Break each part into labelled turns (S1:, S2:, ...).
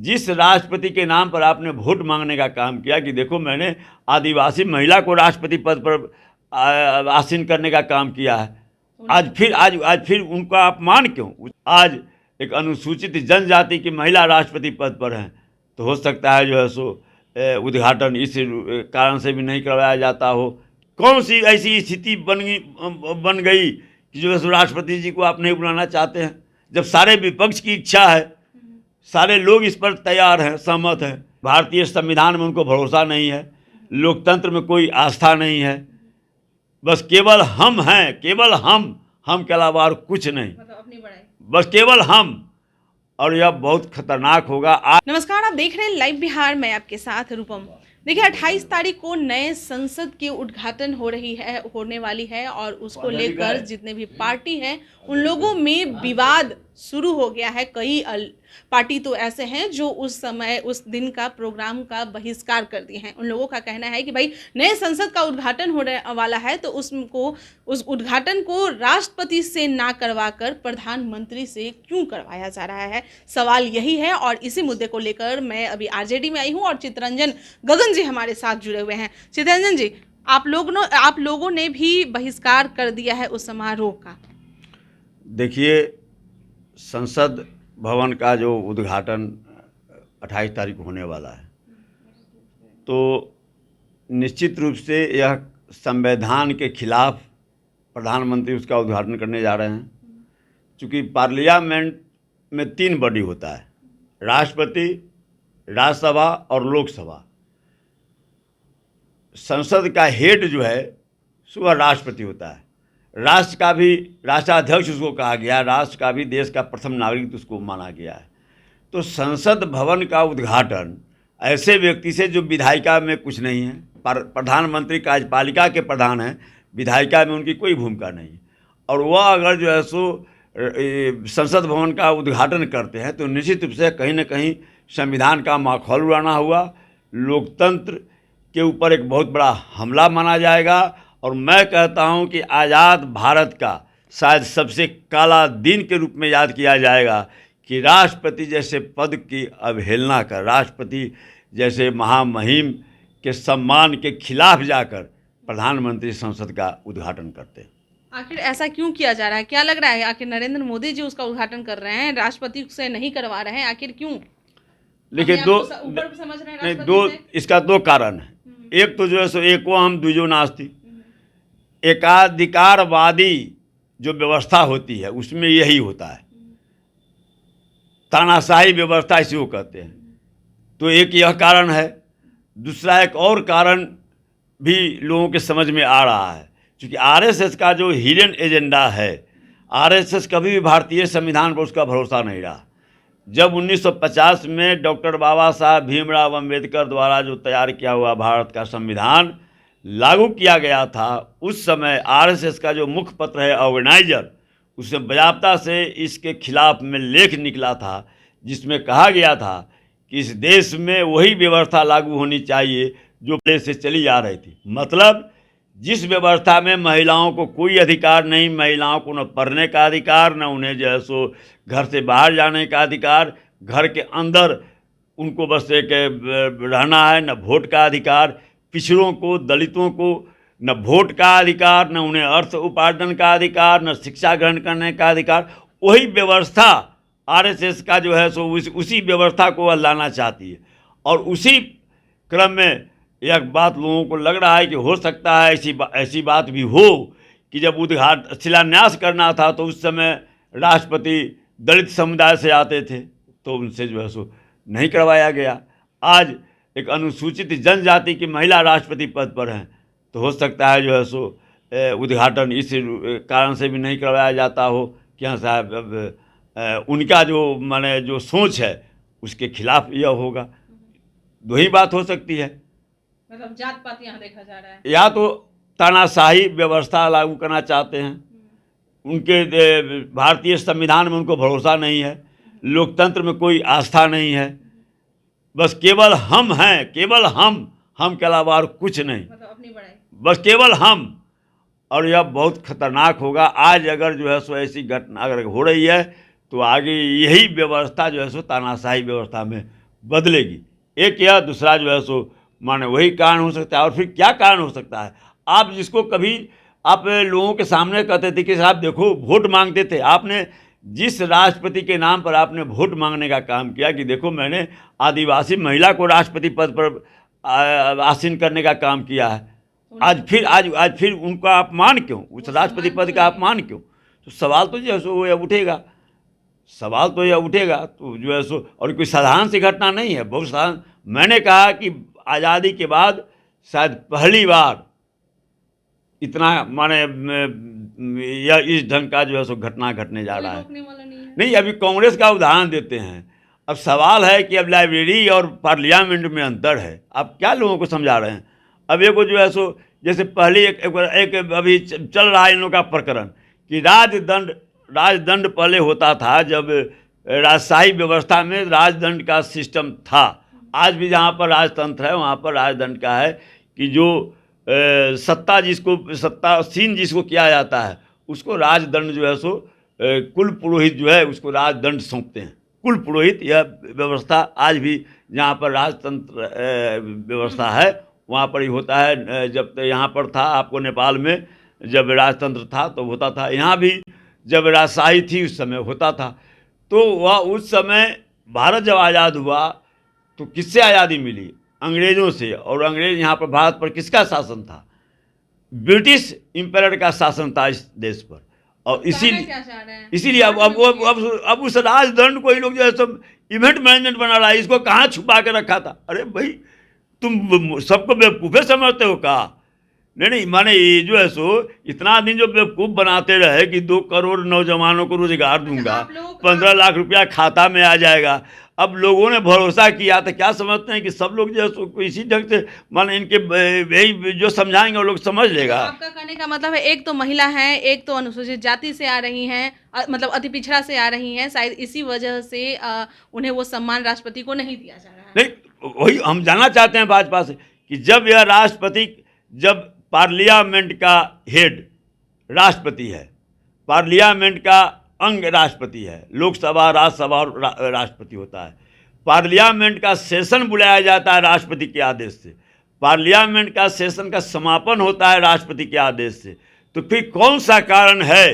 S1: जिस राष्ट्रपति के नाम पर आपने वोट मांगने का काम किया कि देखो मैंने आदिवासी महिला को राष्ट्रपति पद पर आसीन करने का काम किया है, आज फिर उनका अपमान क्यों? आज एक अनुसूचित जनजाति की महिला राष्ट्रपति पद पर हैं, तो हो सकता है जो है सो उद्घाटन इस कारण से भी नहीं करवाया जाता हो। कौन सी ऐसी स्थिति बन गई कि जो है सो राष्ट्रपति जी को आप नहीं बुलाना चाहते हैं, जब सारे विपक्ष की इच्छा है, सारे लोग इस पर तैयार हैं, सहमत हैं। भारतीय संविधान में उनको भरोसा नहीं है, लोकतंत्र में कोई आस्था नहीं है, बस केवल हम हैं, केवल हम के अलावा और कुछ नहीं,
S2: मतलब अपनी बड़ाई।
S1: बस केवल हम। और यह बहुत खतरनाक होगा।
S2: नमस्कार, आप देख रहे हैं लाइव बिहार में आपके साथ रूपम। देखिए 28 तारीख को नए संसद की उद्घाटन होने वाली है और उसको लेकर जितने भी पार्टी हैं उन लोगों में विवाद शुरू हो गया है। कई पार्टी तो ऐसे हैं जो उस दिन का प्रोग्राम का बहिष्कार कर दिए हैं। उन लोगों का कहना है कि भाई नए संसद का उद्घाटन होने वाला है तो उस उद्घाटन को राष्ट्रपति से ना करवाकर प्रधानमंत्री से क्यों करवाया जा रहा है, सवाल यही है। और इसी मुद्दे को लेकर मैं अभी आरजेडी में आई हूँ और चितरंजन गगन जी हमारे साथ जुड़े हुए हैं। चितरंजन जी, आप लोगों ने भी बहिष्कार कर दिया है उस समारोह का।
S1: देखिए, संसद भवन का जो उद्घाटन 28 तारीख को होने वाला है, तो निश्चित रूप से यह संविधान के खिलाफ प्रधानमंत्री उसका उद्घाटन करने जा रहे हैं। चूँकि पार्लियामेंट में 3 बॉडी होता है, राष्ट्रपति, राज्यसभा और लोकसभा। संसद का हेड जो है वह राष्ट्रपति होता है। राष्ट्राध्यक्ष उसको कहा गया, राष्ट्र का भी देश का प्रथम नागरिक उसको माना गया है। तो संसद भवन का उद्घाटन ऐसे व्यक्ति से जो विधायिका में कुछ नहीं है, प्रधानमंत्री कार्यपालिका के प्रधान हैं, विधायिका में उनकी कोई भूमिका नहीं है, और वह अगर जो है सो संसद भवन का उद्घाटन करते हैं तो निश्चित रूप से कहीं न कहीं संविधान का माखौल उड़ाना हुआ, लोकतंत्र के ऊपर एक बहुत बड़ा हमला माना जाएगा। और मैं कहता हूं कि आज़ाद भारत का शायद सबसे काला दिन के रूप में याद किया जाएगा कि राष्ट्रपति जैसे पद की अवहेलना कर, राष्ट्रपति जैसे महामहिम के सम्मान के खिलाफ जाकर प्रधानमंत्री संसद का उद्घाटन करते हैं।
S2: आखिर ऐसा क्यों किया जा रहा है? क्या लग रहा है आखिर नरेंद्र मोदी जी उसका उद्घाटन कर रहे हैं, राष्ट्रपति से नहीं करवा रहे हैं, आखिर क्यों?
S1: देखिए, इसका 2 कारण है। एक तो जो है सो एको हम दूजो नास्ती, एकाधिकारवादी जो व्यवस्था होती है उसमें यही होता है, तानाशाही व्यवस्था इसी को कहते हैं। तो एक यह कारण है। दूसरा एक और कारण भी लोगों के समझ में आ रहा है, क्योंकि आरएसएस का जो हिडन एजेंडा है, आरएसएस कभी भी भारतीय संविधान पर उसका भरोसा नहीं रहा। जब 1950 में डॉक्टर बाबा साहब भीमराव अम्बेडकर द्वारा जो तैयार किया हुआ भारत का संविधान लागू किया गया था, उस समय आरएसएस का जो मुखपत्र है ऑर्गेनाइजर, उसमें बजाबता से इसके खिलाफ में लेख निकला था जिसमें कहा गया था कि इस देश में वही व्यवस्था लागू होनी चाहिए जो पहले से चली आ रही थी। मतलब जिस व्यवस्था में महिलाओं को कोई अधिकार नहीं, महिलाओं को न पढ़ने का अधिकार, न उन्हें जो है सो घर से बाहर जाने का अधिकार, घर के अंदर उनको बस एक रहना है, न वोट का अधिकार, पिछड़ों को, दलितों को न वोट का अधिकार, न उन्हें अर्थ उपार्जन का अधिकार, न शिक्षा ग्रहण करने का अधिकार। वही व्यवस्था आरएसएस का जो है सो उसी व्यवस्था को वह लाना चाहती है। और उसी क्रम में एक बात लोगों को लग रहा है कि हो सकता है ऐसी बात भी हो कि जब शिलान्यास करना था तो उस समय राष्ट्रपति दलित समुदाय से आते थे, तो उनसे जो है सो नहीं करवाया गया। आज एक अनुसूचित जनजाति की महिला राष्ट्रपति पद पर हैं, तो हो सकता है जो है सो उद्घाटन इस कारण से भी नहीं करवाया जाता हो कि हाँ साहब उनका जो सोच है उसके खिलाफ यह होगा। 2 ही बात हो सकती है,
S2: मतलब जात पात यहाँ देखा जा रहा है,
S1: या तो तानाशाही व्यवस्था लागू करना चाहते हैं, उनके भारतीय संविधान में उनको भरोसा नहीं है, लोकतंत्र में कोई आस्था नहीं है, बस केवल हम हैं, केवल हम के अलावा और कुछ नहीं,
S2: मतलब अपनी बड़ाई,
S1: बस केवल हम। और यह बहुत खतरनाक होगा। आज अगर जो है सो ऐसी घटना अगर हो रही है तो आगे यही व्यवस्था जो है सो तानाशाही व्यवस्था में बदलेगी। एक या दूसरा जो है सो माने वही कारण हो सकता है। और फिर क्या कारण हो सकता है? आप जिसको कभी आप लोगों के सामने कहते थे कि साहब देखो वोट मांगते थे, आपने जिस राष्ट्रपति के नाम पर आपने वोट मांगने का काम किया कि देखो मैंने आदिवासी महिला को राष्ट्रपति पद पर आसीन करने का काम किया है, आज फिर उनका अपमान क्यों, उस राष्ट्रपति पद का अपमान क्यों? तो सवाल तो जो है सो यह उठेगा, सवाल तो यह उठेगा। तो जो है सो और कोई साधारण सी घटना नहीं है, बहुत साधारण। मैंने कहा कि आज़ादी के बाद शायद पहली बार इतना माने या इस ढंग का जो है सो घटना घटने जा रहा है। नहीं, अभी कांग्रेस का उदाहरण देते हैं। अब सवाल है कि अब लाइब्रेरी और पार्लियामेंट में अंतर है, आप क्या लोगों को समझा रहे हैं? अब एक जो है सो जैसे पहले एक अभी चल रहा है इन लोगों का प्रकरण कि राजदंड पहले होता था, जब राजशाही व्यवस्था में राजदंड का सिस्टम था। आज भी जहाँ पर राजतंत्र है वहाँ पर राजदंड का है कि जो सत्तासीन जिसको किया जाता है उसको राजदंड जो है सो कुल पुरोहित जो है उसको राजदंड सौंपते हैं। कुल पुरोहित यह व्यवस्था आज भी जहाँ पर राजतंत्र व्यवस्था है वहाँ पर ही होता है। जब यहाँ पर था आपको नेपाल में जब राजतंत्र था तो होता था, यहाँ भी जब राजशाही थी उस समय होता था। तो वह उस समय भारत जब आज़ाद हुआ तो किससे आज़ादी मिली? अंग्रेज़ों से। और अंग्रेज़ यहाँ पर भारत पर किसका शासन था? ब्रिटिश इम्पायर का शासन था इस देश पर। और इसीलिए अब उस राजदंड को ही लोग जो है सब इवेंट मैनेजमेंट बना रहा है। इसको कहाँ छुपा के रखा था? अरे भाई तुम सबको बेवकूफ़े समझते हो का? नहीं माने ये जो है सो इतना दिन जो बेवकूफ़ बनाते रहे कि 2 करोड़ नौजवानों को रोजगार दूंगा, 15 लाख रुपया खाता में आ जाएगा। अब लोगों ने भरोसा किया तो क्या समझते हैं कि सब लोग जो है सो इसी ढंग से माने इनके यही जो समझाएंगे वो लोग समझ लेगा।
S2: आपका कहने का मतलब है एक तो महिला है, एक तो अनुसूचित जाति से आ रही हैं, मतलब अति पिछड़ा से आ रही हैं, शायद इसी वजह से उन्हें वो सम्मान राष्ट्रपति को नहीं दिया जा रहा है।
S1: नहीं, वही हम जानना चाहते हैं भाजपा से कि जब यह राष्ट्रपति, जब पार्लियामेंट का हेड राष्ट्रपति है, पार्लियामेंट का अंग राष्ट्रपति है, लोकसभा राज्यसभा और राष्ट्रपति होता है। पार्लियामेंट का सेशन बुलाया जाता है राष्ट्रपति के आदेश से, पार्लियामेंट का सेशन का समापन होता है राष्ट्रपति के आदेश से। तो फिर कौन सा कारण है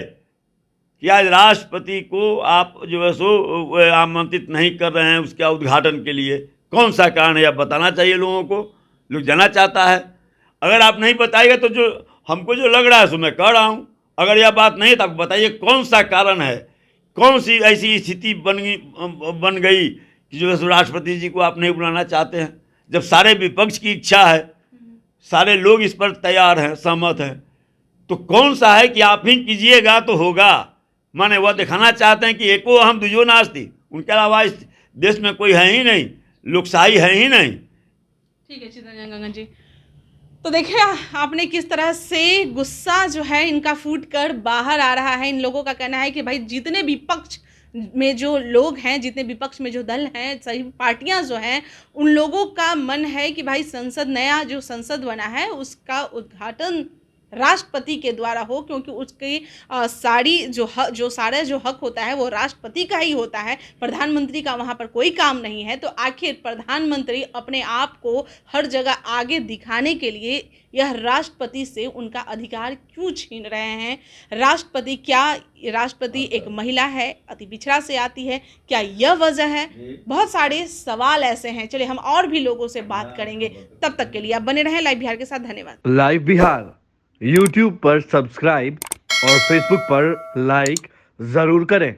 S1: कि आज राष्ट्रपति को आप जो है सो आमंत्रित नहीं कर रहे हैं उसके उद्घाटन के लिए? कौन सा कारण है? आप बताना चाहिए लोगों को, लोग जानना चाहता है। अगर आप नहीं बताइएगा तो जो हमको जो लग रहा है सो मैं कह रहा हूँ, अगर यह बात नहीं तो आप बताइए कौन सा कारण है, कौन सी ऐसी स्थिति बन गई कि जो है राष्ट्रपति जी को आप नहीं बुलाना चाहते हैं, जब सारे विपक्ष की इच्छा है, सारे लोग इस पर तैयार हैं, सहमत हैं। तो कौन सा है कि आप ही कीजिएगा तो होगा? माने वह दिखाना चाहते हैं कि एको हम दुजो नास्ती, उनके अलावा इस देश में कोई है ही नहीं, लोकशाही है ही नहीं।
S2: ठीक है चितरंजन गंगन जी, तो देखिए आपने किस तरह से गुस्सा जो है इनका फूट कर बाहर आ रहा है। इन लोगों का कहना है कि भाई जितने विपक्ष में जो लोग हैं, जितने विपक्ष में जो दल हैं, सही पार्टियां जो हैं, उन लोगों का मन है कि भाई संसद, नया जो संसद बना है उसका उद्घाटन राष्ट्रपति के द्वारा हो, क्योंकि उसकी सारा जो हक होता है वो राष्ट्रपति का ही होता है। प्रधानमंत्री का वहाँ पर कोई काम नहीं है। तो आखिर प्रधानमंत्री अपने आप को हर जगह आगे दिखाने के लिए यह राष्ट्रपति से उनका अधिकार क्यों छीन रहे हैं? राष्ट्रपति एक महिला है, अति पिछड़ा से आती है, क्या यह वजह है? बहुत सारे सवाल ऐसे हैं। चलिए हम और भी लोगों से बात करेंगे, तब तक के लिए आप बने रहें लाइव बिहार के साथ। धन्यवाद।
S3: लाइव बिहार YouTube पर सब्सक्राइब और Facebook पर लाइक जरूर करें।